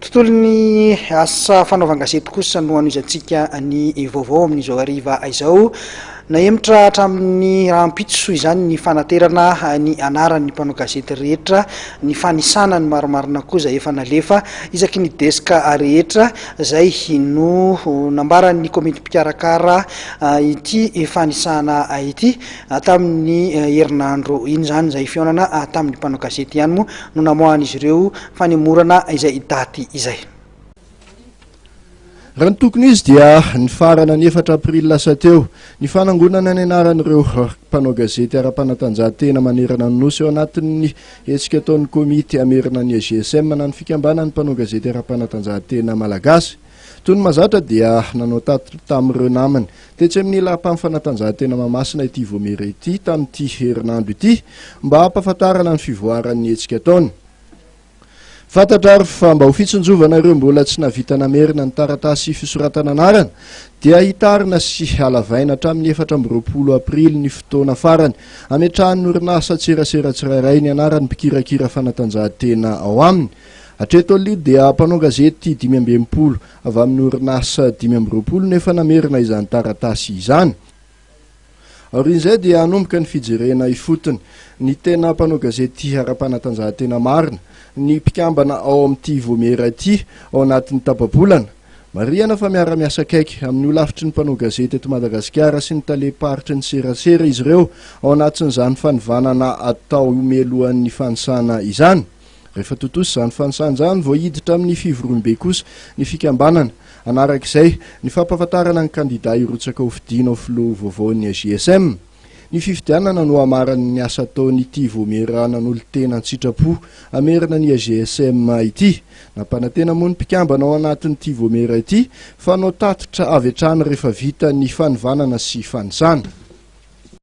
tontolony asa fanaovan-gazety kosa no anoizantsika ny vaovao amin'izao hariva izao. Naemitra hatramin'ny rahampitso izany ny fanaterana ny anaran'ny mpanao gazety rehetra, ny fanisana ny maromarina koa izay efa nalefa isaky ny deska rehetra izay no nambaran'ny komity mpikarakara ity fanisana ity tamin'ny herinandro iny zany izay fionana tamin'ny mpanao gazety ihany moa no namoahan'izy ireo fanemorana izay daty izay. Raha ny tokony izy dia ny farana ny 4 aprily lasa teo ny fanangonana ny anaran'ireo mpanao gazety ara-panatanjahantena manerana ny nosy eo anatin'ny hetsika ataon'ny komity amerina ny GSM na ny fikambanan'ny mpanao gazety ara-panatanjahantena malagasy. Toy ny mazatra dia nanao tato tamin'ireo namany tetsy amin'ny lampam-fanatanjahantena mamasina ity voamera ity tamin'ity herinandro ity mba hampafantarana ny fivoaran'ny hetsika ataony. Fantatrary fa mba ho fitsinjovana ireo mbola tsy navita namerina ny taratasy fisoratana anarana dia hitarina sy halavaina hatramin'ny 4 aprily ny fotoana farany ametrahan'ny orinasa tserasera tsirairay ny anaran'ny mpikirakira fanatanjahantena ao aminy. Hatreto aloha dia mpanao gazety 520 avy amin'ny orinasa 520 nefa namerina izany taratasy izany. Aorin'izay dia hanomboka ny fijerena ifotony ny tena mpanao gazety ara-panatanjahantena marina ny mpikambana ao amin'ity voamera ity ao anatin'ny tapabolana. Mariana fa miara-miasa akaiky amin'ny olafitry ny mpanao gazety eto Madagasikara sy ny taleparitry ny serasera izy ireo ao anatin'izany fanivanana atao melohan'ny fanisana izany. Rehefa totosa izany fanisana izany voahiditra amin'ny fivoroambe kosa ny fikambanana. Anarak'izay ny fampahafantarana ny kandida irotsaka ho fidiana ao filoha vaovaon'ny GSM. Ny fifidianana no amaran'ny asa ataon'ity voamera nan'olo tena an-tsitrapo amerina ny GSM ity. Nampanantena moa ny mpikambana ao anatin'ity voamera ity fa nao tatitra avy hatrany rehefa vita ny fanivanana sy fanisana.